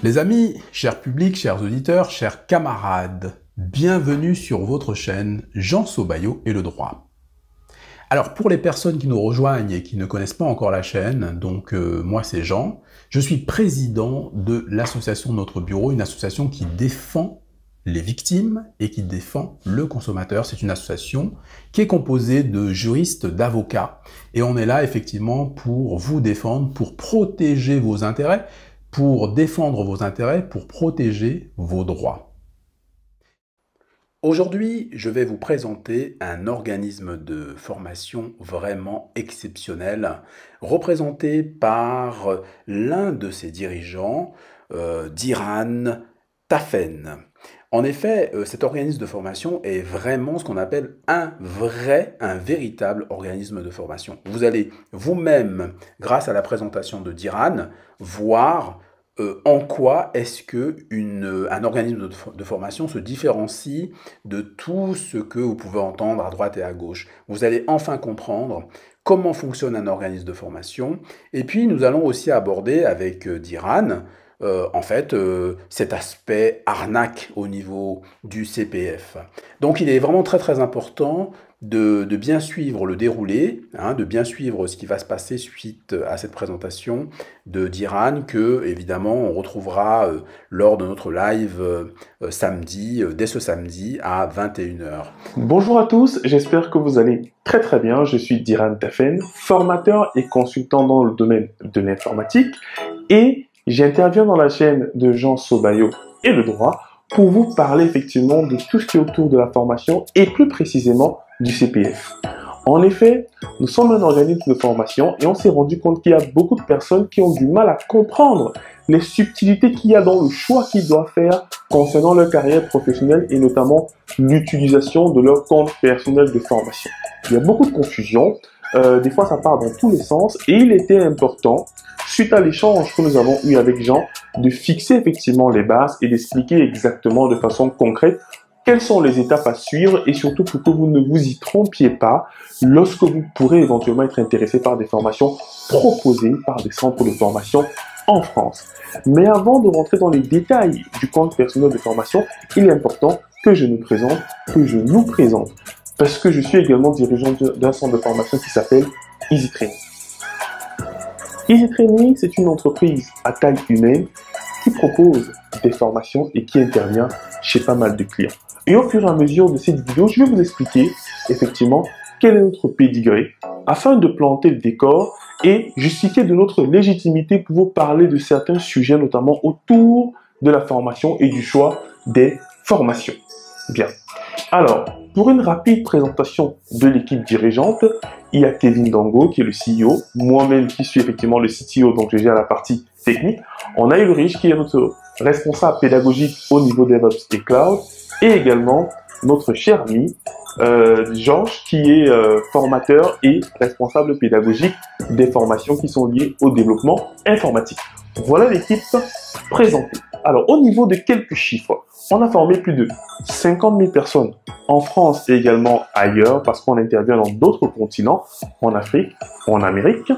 Les amis, chers publics, chers auditeurs, chers camarades, bienvenue sur votre chaîne Jean Sobayo et le droit. Alors pour les personnes qui nous rejoignent et qui ne connaissent pas encore la chaîne, donc moi c'est Jean, je suis président de l'association Notre Bureau, une association qui défend les victimes et qui défend le consommateur. C'est une association qui est composée de juristes, d'avocats et on est là effectivement pour vous défendre, pour protéger vos intérêts, pour défendre vos intérêts, pour protéger vos droits. Aujourd'hui, je vais vous présenter un organisme de formation vraiment exceptionnel, représenté par l'un de ses dirigeants, Diran Tafen. En effet, cet organisme de formation est vraiment ce qu'on appelle un véritable organisme de formation. Vous allez vous-même, grâce à la présentation de Diran, voir en quoi est-ce qu'un organisme de formation se différencie de tout ce que vous pouvez entendre à droite et à gauche. Vous allez enfin comprendre comment fonctionne un organisme de formation. Et puis, nous allons aussi aborder avec Diran, cet aspect arnaque au niveau du CPF. Donc, il est vraiment très important de bien suivre le déroulé, de bien suivre ce qui va se passer suite à cette présentation de Diran, que évidemment on retrouvera lors de notre live samedi, dès ce samedi à 21h. Bonjour à tous, j'espère que vous allez très bien. Je suis Diran Tafen, formateur et consultant dans le domaine de l'informatique et j'interviens dans la chaîne de Jean Sobayo et le droit pour vous parler effectivement de tout ce qui est autour de la formation et plus précisément du CPF. En effet, nous sommes un organisme de formation et on s'est rendu compte qu'il y a beaucoup de personnes qui ont du mal à comprendre les subtilités qu'il y a dans le choix qu'ils doivent faire concernant leur carrière professionnelle et notamment l'utilisation de leur compte personnel de formation. Il y a beaucoup de confusion, des fois ça part dans tous les sens et il était important, suite à l'échange que nous avons eu avec Jean, de fixer effectivement les bases et d'expliquer exactement de façon concrète quelles sont les étapes à suivre et surtout pour que vous ne vous y trompiez pas lorsque vous pourrez éventuellement être intéressé par des formations proposées par des centres de formation en France. Mais avant de rentrer dans les détails du compte personnel de formation, il est important que je nous présente, parce que je suis également dirigeant d'un centre de formation qui s'appelle Easy Training. Easy Training, c'est une entreprise à taille humaine qui propose des formations et qui intervient chez pas mal de clients. Et au fur et à mesure de cette vidéo, je vais vous expliquer effectivement quel est notre pédigré afin de planter le décor et justifier de notre légitimité pour vous parler de certains sujets, notamment autour de la formation et du choix des formations. Bien. Alors, pour une rapide présentation de l'équipe dirigeante, il y a Kevin Dango qui est le CEO, moi-même qui suis effectivement le CTO, donc je gère la partie technique. On a Ulrich qui est notre responsable pédagogique au niveau DevOps et Cloud, et également notre cher ami Georges qui est formateur et responsable pédagogique des formations qui sont liées au développement informatique. Voilà l'équipe présentée. Alors au niveau de quelques chiffres, on a formé plus de 50 000 personnes en France et également ailleurs parce qu'on intervient dans d'autres continents, en Afrique, en Amérique.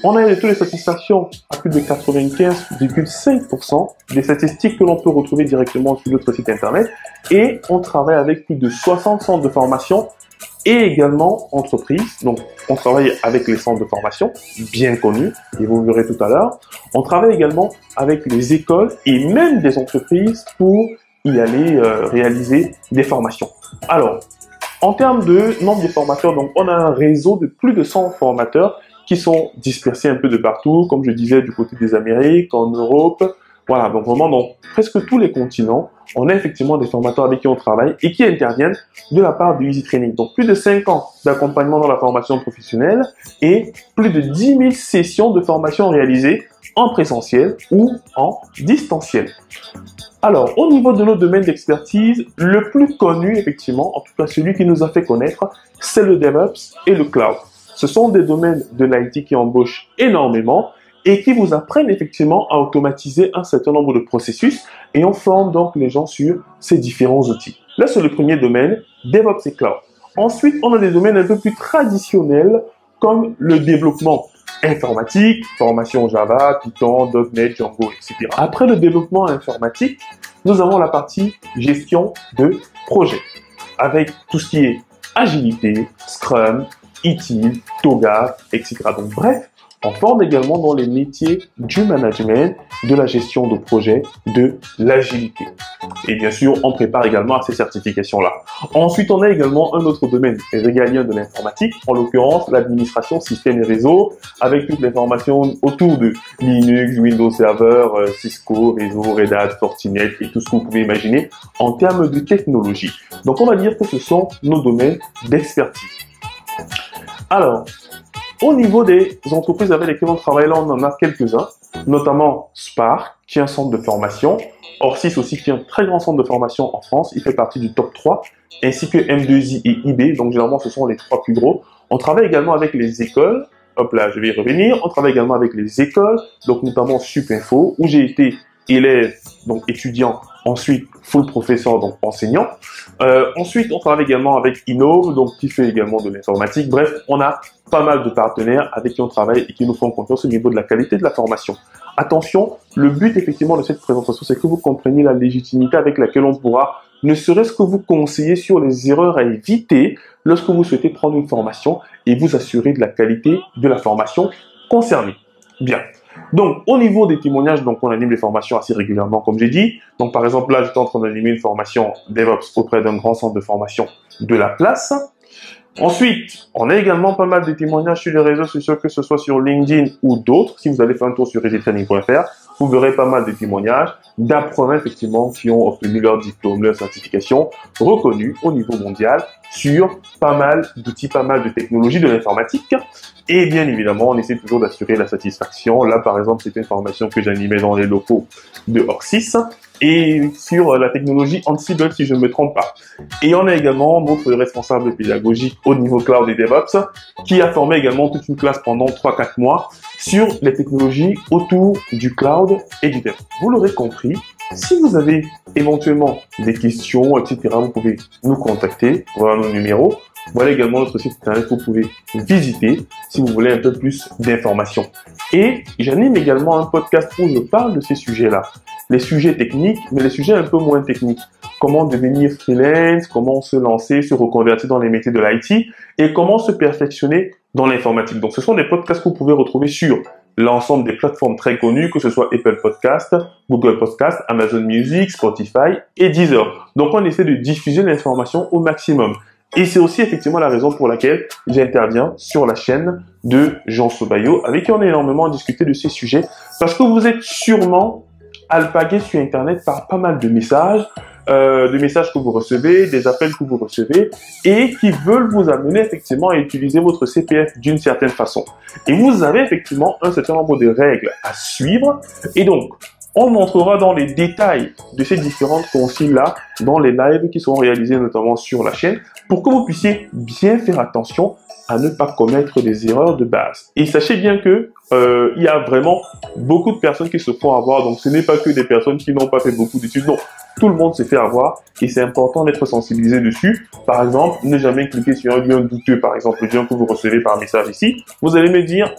On a des taux de satisfaction à plus de 95,5%, des statistiques que l'on peut retrouver directement sur notre site internet. Et on travaille avec plus de 60 centres de formation et également entreprises. Donc, on travaille avec les centres de formation, bien connus, et vous verrez tout à l'heure. On travaille également avec les écoles et même des entreprises pour y aller réaliser des formations. Alors, en termes de nombre de formateurs, donc on a un réseau de plus de 100 formateurs qui sont dispersés un peu de partout, comme je disais, du côté des Amériques, en Europe. Voilà, donc vraiment dans presque tous les continents, on a effectivement des formateurs avec qui on travaille et qui interviennent de la part du Easy Training. Donc plus de 5 ans d'accompagnement dans la formation professionnelle et plus de 10 000 sessions de formation réalisées en présentiel ou en distanciel. Alors, au niveau de nos domaines d'expertise, le plus connu, effectivement, en tout cas celui qui nous a fait connaître, c'est le DevOps et le Cloud. Ce sont des domaines de l'IT qui embauchent énormément et qui vous apprennent effectivement à automatiser un certain nombre de processus et on forme donc les gens sur ces différents outils. Là, c'est le premier domaine, DevOps et Cloud. Ensuite, on a des domaines un peu plus traditionnels comme le développement informatique, formation Java, Python, .NET, Django, etc. Après le développement informatique, nous avons la partie gestion de projet, avec tout ce qui est agilité, Scrum, ITIL, Toga, etc. Donc bref, on forme également dans les métiers du management, de la gestion de projet, de l'agilité. Et bien sûr, on prépare également à ces certifications-là. Ensuite, on a également un autre domaine régalien de l'informatique, en l'occurrence l'administration système et réseau, avec toutes les formations autour de Linux, Windows Server, Cisco, réseau, Red Hat, Fortinet et tout ce que vous pouvez imaginer en termes de technologie. Donc, on va dire que ce sont nos domaines d'expertise. Alors, au niveau des entreprises avec lesquelles on travaille, là, on en a quelques-uns, notamment Spark, qui est un centre de formation, Orsys aussi, qui est un très grand centre de formation en France, il fait partie du top 3, ainsi que M2I et IB, donc généralement ce sont les 3 plus gros. On travaille également avec les écoles, hop là, je vais y revenir, on travaille également avec les écoles, donc notamment Supinfo, où j'ai été élève, donc étudiant, ensuite full professeur, donc enseignant. Ensuite, on travaille également avec Innov, donc qui fait également de l'informatique. Bref, on a pas mal de partenaires avec qui on travaille et qui nous font confiance au niveau de la qualité de la formation. Attention, le but effectivement de cette présentation, c'est que vous compreniez la légitimité avec laquelle on pourra ne serait-ce que vous conseiller sur les erreurs à éviter lorsque vous souhaitez prendre une formation et vous assurer de la qualité de la formation concernée. Bien. Donc, au niveau des témoignages, donc on anime les formations assez régulièrement, comme j'ai dit. Donc, par exemple, là, j'étais en train d'animer une formation DevOps auprès d'un grand centre de formation de la place. Ensuite, on a également pas mal de témoignages sur les réseaux sociaux, que ce soit sur LinkedIn ou d'autres. Si vous allez faire un tour sur easytraining.fr, vous verrez pas mal de témoignages d'apprenants, effectivement, qui ont obtenu leur diplôme, leur certification reconnue au niveau mondial sur pas mal d'outils, pas mal de technologies de l'informatique. Et bien évidemment, on essaie toujours d'assurer la satisfaction. Là, par exemple, c'était une formation que j'animais dans les locaux de Orsys et sur la technologie Ansible, si je ne me trompe pas. Et on a également notre responsable pédagogique au niveau cloud et DevOps qui a formé également toute une classe pendant 3-4 mois sur les technologies autour du cloud et du DevOps. Vous l'aurez compris, si vous avez éventuellement des questions, etc., vous pouvez nous contacter. Voilà nos numéros. Voilà également notre site internet que vous pouvez visiter si vous voulez un peu plus d'informations. Et j'anime également un podcast où je parle de ces sujets-là. Les sujets techniques, mais les sujets un peu moins techniques. Comment devenir freelance, comment se lancer, se reconvertir dans les métiers de l'IT et comment se perfectionner dans l'informatique. Donc ce sont des podcasts que vous pouvez retrouver sur l'ensemble des plateformes très connues, que ce soit Apple Podcast, Google Podcast, Amazon Music, Spotify et Deezer. Donc on essaie de diffuser l'information au maximum. Et c'est aussi effectivement la raison pour laquelle j'interviens sur la chaîne de Jean Sobayo, avec qui on a énormément discuté de ces sujets, parce que vous êtes sûrement alpagué sur Internet par pas mal de messages que vous recevez, des appels que vous recevez, et qui veulent vous amener effectivement à utiliser votre CPF d'une certaine façon. Et vous avez effectivement un certain nombre de règles à suivre, et donc, on montrera dans les détails de ces différentes consignes-là dans les lives qui seront réalisés notamment sur la chaîne pour que vous puissiez bien faire attention à ne pas commettre des erreurs de base. Et sachez bien que il y a vraiment beaucoup de personnes qui se font avoir. Donc, ce n'est pas que des personnes qui n'ont pas fait beaucoup d'études. Non, tout le monde se fait avoir et c'est important d'être sensibilisé dessus. Par exemple, ne jamais cliquer sur un lien douteux. Par exemple, le lien que vous recevez par message ici. Vous allez me dire,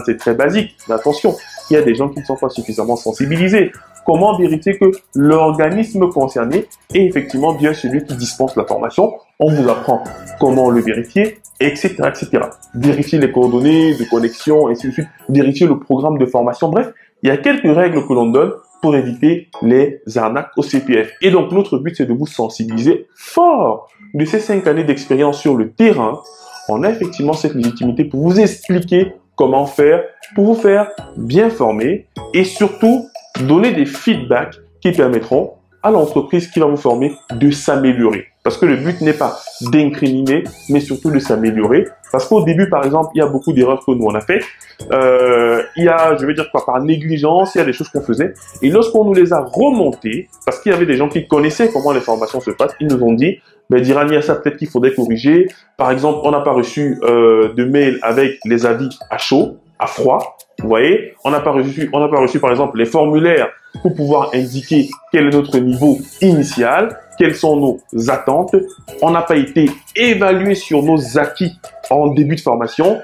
c'est très basique. Mais attention, il y a des gens qui ne sont pas suffisamment sensibilisés. Comment vérifier que l'organisme concerné est effectivement bien celui qui dispense la formation? On vous apprend comment le vérifier, etc., etc. Vérifier les coordonnées de connexion, ainsi de suite. Vérifier le programme de formation. Bref, il y a quelques règles que l'on donne pour éviter les arnaques au CPF. Et donc, notre but, c'est de vous sensibiliser fort de ces 5 années d'expérience sur le terrain. On a effectivement cette légitimité pour vous expliquer comment faire, pour vous faire bien former et surtout donner des feedbacks qui permettront à l'entreprise qui va vous former de s'améliorer. Parce que le but n'est pas d'incriminer, mais surtout de s'améliorer. Parce qu'au début, par exemple, il y a beaucoup d'erreurs que nous on a fait. Il y a, je vais dire quoi, par négligence, il y a des choses qu'on faisait. Et lorsqu'on nous les a remontées, parce qu'il y avait des gens qui connaissaient comment les formations se passent, ils nous ont dit, Diran, il y a ça peut-être qu'il faudrait corriger. Par exemple, on n'a pas reçu de mail avec les avis à chaud, à froid. Vous voyez, on n'a pas reçu, par exemple, les formulaires pour pouvoir indiquer quel est notre niveau initial, quelles sont nos attentes. On n'a pas été évalué sur nos acquis en début de formation.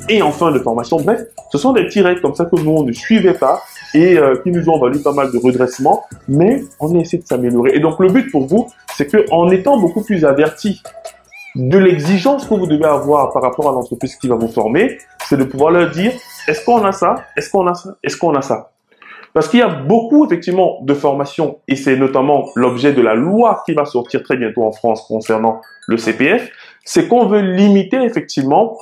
et en fin de formation. Bref, ce sont des petits règles comme ça que nous, on ne suivait pas et qui nous ont valu pas mal de redressement, mais on a essayé de s'améliorer. Et donc, le but pour vous, c'est qu'en étant beaucoup plus averti de l'exigence que vous devez avoir par rapport à l'entreprise qui va vous former, c'est de pouvoir leur dire, est-ce qu'on a ça? Est-ce qu'on a ça? Est-ce qu'on a ça? Parce qu'il y a beaucoup, effectivement, de formations, et c'est notamment l'objet de la loi qui va sortir très bientôt en France concernant le CPF, c'est qu'on veut limiter, effectivement,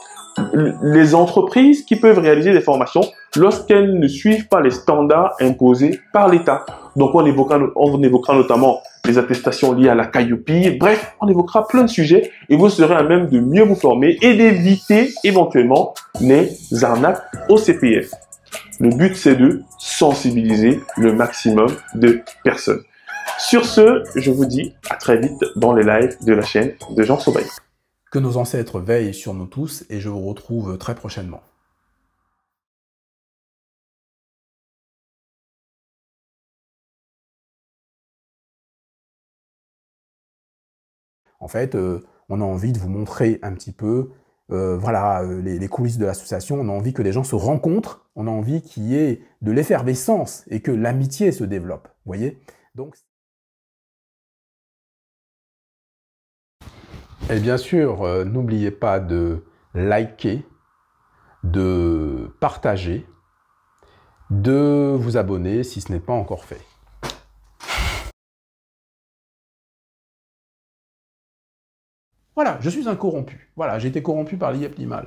les entreprises qui peuvent réaliser des formations lorsqu'elles ne suivent pas les standards imposés par l'État. Donc, on évoquera notamment les attestations liées à la CAIOPI. Bref, on évoquera plein de sujets et vous serez à même de mieux vous former et d'éviter éventuellement les arnaques au CPF. Le but, c'est de sensibiliser le maximum de personnes. Sur ce, je vous dis à très vite dans les lives de la chaîne de Jean Sobayo. Que nos ancêtres veillent sur nous tous et je vous retrouve très prochainement. En fait, on a envie de vous montrer un petit peu voilà, les coulisses de l'association. On a envie que les gens se rencontrent, on a envie qu'il y ait de l'effervescence et que l'amitié se développe. Vous voyez? Donc, et bien sûr, n'oubliez pas de liker, de partager, de vous abonner si ce n'est pas encore fait. Voilà, je suis un corrompu. Voilà, j'ai été corrompu par l'IEP Limal.